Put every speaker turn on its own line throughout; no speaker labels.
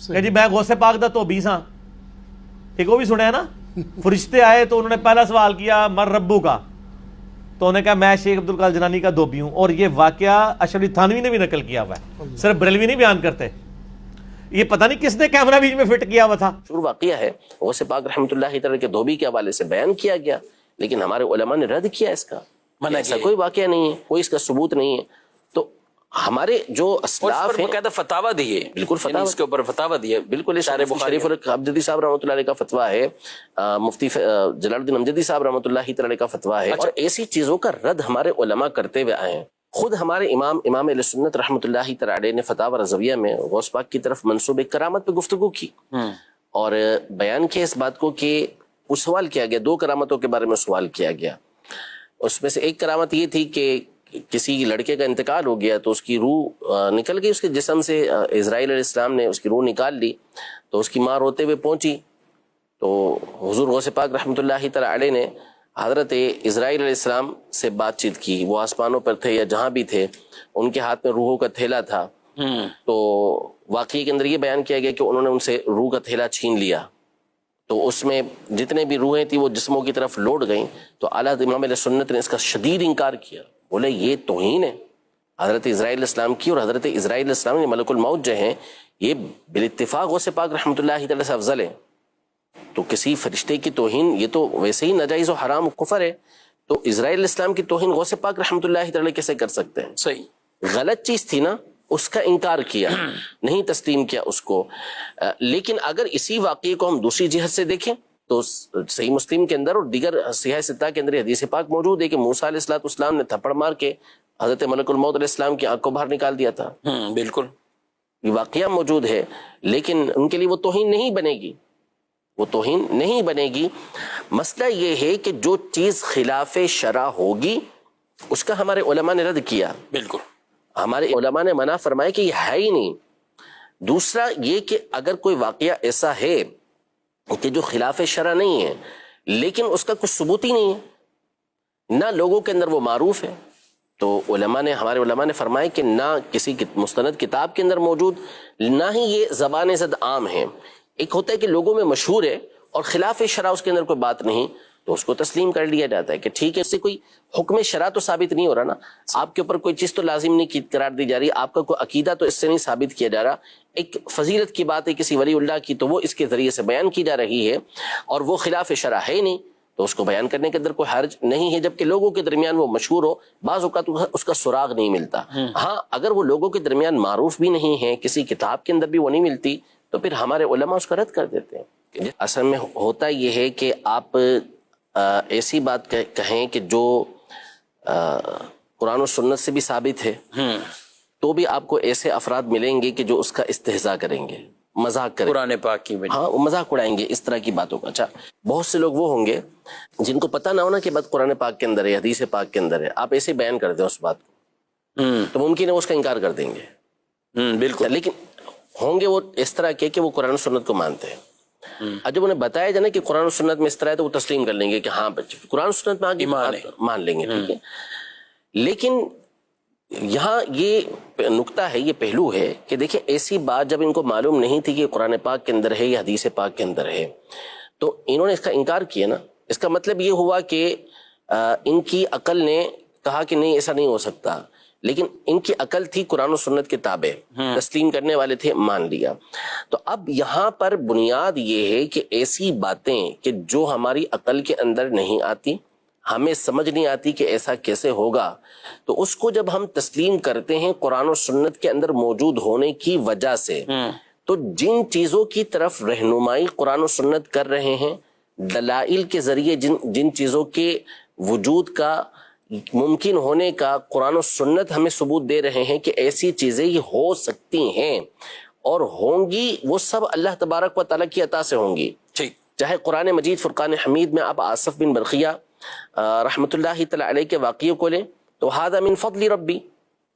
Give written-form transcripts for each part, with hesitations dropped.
کہ جی میں غوث پاک دا دھوبی ساں، ایک وہ بھی سنیا نا، فرشتے آئے تو انہوں نے پہلا سوال کیا مر ربو کا، تو انہوں نے کہا میں شیخ عبد القادر جیلانی کا دھوبی ہوں. اور یہ واقعہ اشرف علی تھانوی نے بھی نقل کیا ہوا ہے، صرف بریلوی نہیں بیان کرتے. یہ پتہ نہیں کس نے کیمرہ بیچ میں فٹ کیا ہوا تھا.
شروع واقعہ ہے غوث پاک رحمۃ اللہ تعالی کے دھوبی کے حوالے سے بیان کیا گیا، لیکن ہمارے علماء نے رد کیا اس کا، ایسا کوئی واقعہ نہیں ہے، کوئی اس کا ثبوت نہیں ہے. تو ہمارے جو اسلاف ہیں
باقاعدہ فتاوی دیے،
بالکل فتاوی
اس کے اوپر فتاوی دیے،
بالکل
سارے بخاری
شریف الامجدی صاحب رحمۃ اللہ علیہ کا فتویٰ ہے، مفتی جلال الدین امجدی صاحب رحمۃ اللہ تعالی کا فتویٰ ہے. اور ایسی چیزوں کا رد ہمارے علماء کرتے ہوئے آئے ہیں. خود ہمارے امام اہل سنت رحمۃ اللہ تعالی نے فتاوی رضویہ میں غوث پاک کی طرف منسوب کرامت پہ گفتگو کی اور بیان کیا اس بات کو کہ وہ سوال کیا گیا، دو کرامتوں کے بارے میں سوال کیا گیا. اس میں سے ایک کرامت یہ تھی کہ کسی لڑکے کا انتقال ہو گیا تو اس کی روح نکل گئی اس کے جسم سے، اسرائیل علیہ السلام نے اس کی روح نکال لی، تو اس کی ماں روتے ہوئے پہنچی تو حضور غوث پاک رحمۃ اللہ تعالی علیہ نے حضرت اسرائیل علیہ السلام سے بات چیت کی. وہ آسمانوں پر تھے یا جہاں بھی تھے، ان کے ہاتھ میں روحوں کا تھیلا تھا. تو واقعے کے اندر یہ بیان کیا گیا کہ انہوں نے ان سے روح کا تھیلا چھین لیا، تو اس میں جتنے بھی روحیں تھیں وہ جسموں کی طرف لوٹ گئیں. تو اعلیٰ امام علیہ سنت نے اس کا شدید انکار کیا، بولے یہ توہین ہے حضرت اسرائیل علیہ السلام کی. اور حضرت اسرائیل علیہ السلام نے ملک الموت جو ہیں یہ بالاتفاق غوث پاک رحمۃ اللہ تعالی سے افضل ہے، تو کسی فرشتے کی توہین یہ تو ویسے ہی ناجائز و حرام و کفر ہے، تو اسرائیل علیہ السلام کی توہین غوث پاک رحمۃ اللہ تعالی کیسے کر سکتے ہیں؟
صحیح
غلط چیز تھی نا، اس کا انکار کیا، نہیں تسلیم کیا اس کو. لیکن اگر اسی واقعے کو ہم دوسری جہت سے دیکھیں تو صحیح مسلم کے اندر اور دیگر صحیح ستہ کے اندر حدیث پاک موجود ہے کہ موسیٰ علیہ السلام نے تھپڑ مار کے حضرت ملک الموت علیہ السلام کی آنکھ کو باہر نکال دیا تھا.
بالکل
یہ واقعہ موجود ہے، لیکن ان کے لیے وہ توہین نہیں بنے گی، وہ توہین نہیں بنے گی. مسئلہ یہ ہے کہ جو چیز خلاف شرع ہوگی اس کا ہمارے علماء نے رد کیا.
بالکل
ہمارے علماء نے منع فرمایا کہ یہ ہے ہی نہیں. دوسرا یہ کہ اگر کوئی واقعہ ایسا ہے کہ جو خلاف شرع نہیں ہے لیکن اس کا کچھ ثبوت ہی نہیں ہے، نہ لوگوں کے اندر وہ معروف ہے، تو ہمارے علماء نے فرمایا کہ نہ کسی مستند کتاب کے اندر موجود، نہ ہی یہ زبان زد عام ہے. ایک ہوتا ہے کہ لوگوں میں مشہور ہے اور خلاف شرع اس کے اندر کوئی بات نہیں، تو اس کو تسلیم کر لیا جاتا ہے کہ ٹھیک ہے، اس سے کوئی حکم شرع تو ثابت نہیں ہو رہا نا، آپ کے اوپر کوئی چیز تو لازم نہیں قرار دی جا رہی، آپ کا کوئی عقیدہ تو اس سے نہیں ثابت کیا جا رہا. ایک فضیلت کی بات ہے کسی ولی اللہ کی تو وہ اس کے ذریعے سے بیان کی جا رہی ہے اور وہ خلاف شرع ہے نہیں، تو اس کو بیان کرنے کے اندر کوئی حرج نہیں ہے. جبکہ لوگوں کے درمیان وہ مشہور ہو، بعض اوقات اس کا سراغ نہیں ملتا. ہاں اگر وہ لوگوں کے درمیان معروف بھی نہیں ہے، کسی کتاب کے اندر بھی وہ نہیں ملتی، تو پھر ہمارے علماء اس کا رد کر دیتے ہیں. اصل میں ہوتا یہ ہے کہ آپ ایسی بات کہیں کہ جو قرآن و سنت سے بھی ثابت ہے، تو بھی آپ کو ایسے افراد ملیں گے کہ جو اس کا استہزاء کریں گے، مذاق کریں گے،
قرآن پاک کی
ہاں وہ مذاق اڑائیں گے اس طرح کی باتوں کا. اچھا بہت سے لوگ وہ ہوں گے جن کو پتہ نہ ہونا کہ بات قرآن پاک کے اندر ہے، حدیث پاک کے اندر ہے، آپ ایسے بیان کر دیں اس بات کو تو ممکن ہے اس کا انکار کر دیں گے.
بالکل
لیکن ہوں گے وہ اس طرح کے کہ وہ قرآن و سنت کو مانتے ہیں. جب انہیں بتایا جائے کہ قرآن و سنت میں اس طرح ہے تو وہ تسلیم کر لیں گے کہ ہاں بچے قرآن و سنت میں آگے مان لیں گے، ٹھیک ہے. لیکن یہاں یہ نقطہ ہے، یہ پہلو ہے کہ دیکھیں ایسی بات جب ان کو معلوم نہیں تھی کہ قرآن پاک کے اندر ہے یا حدیث پاک کے اندر ہے، تو انہوں نے اس کا انکار کیا نا. اس کا مطلب یہ ہوا کہ ان کی عقل نے کہا کہ نہیں ایسا نہیں ہو سکتا، لیکن ان کی عقل تھی قرآن و سنت کے تابع، تسلیم کرنے والے تھے، مان لیا. تو اب یہاں پر بنیاد یہ ہے کہ ایسی باتیں کہ جو ہماری عقل کے اندر نہیں آتی، ہمیں سمجھ نہیں آتی کہ ایسا کیسے ہوگا، تو اس کو جب ہم تسلیم کرتے ہیں قرآن و سنت کے اندر موجود ہونے کی وجہ سے، تو جن چیزوں کی طرف رہنمائی قرآن و سنت کر رہے ہیں، دلائل کے ذریعے جن چیزوں کے وجود کا ممکن ہونے کا قرآن و سنت ہمیں ثبوت دے رہے ہیں کہ ایسی چیزیں یہ ہو سکتی ہیں اور ہوں گی، وہ سب اللہ تبارک و تعالیٰ کی عطا سے ہوں گی. چاہے قرآن مجید فرقان حمید میں آپ آصف بن برقیہ رحمۃ اللہ تعالی علیہ کے واقعے کو لیں تو ھذا من فضل ربی،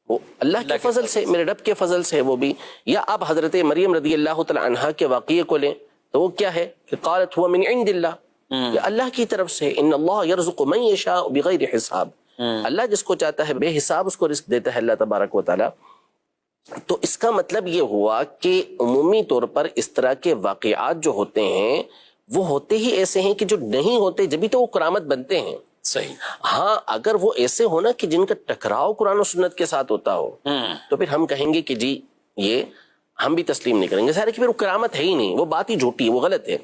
وہ اللہ کے فضل سے، میرے رب کے فضل سے وہ بھی. یا آپ حضرت مریم رضی اللہ تعالی عنہا کے واقعے کو لیں تو وہ کیا ہے کہ قالت هو من عند اللہ، یہ اللہ کی طرف سے. ان اللہ یرزق من یشاء بغیر حساب، اللہ جس کو چاہتا ہے بے حساب اس کو رزق دیتا ہے اللہ تبارک و تعالی. تو اس کا مطلب یہ ہوا کہ عمومی طور پر اس طرح کے واقعات جو ہوتے ہیں وہ ہوتے ہی ایسے ہیں کہ جو نہیں ہوتے جبھی تو وہ کرامت بنتے ہیں.
صحیح.
ہاں اگر وہ ایسے ہونا کہ جن کا ٹکراؤ قرآن و سنت کے ساتھ ہوتا ہو تو پھر ہم کہیں گے کہ جی یہ ہم بھی تسلیم نہیں کریں گے. سارے کہ پھر وہ کرامت ہے ہی نہیں, وہ بات ہی جھوٹی ہے, وہ غلط ہے.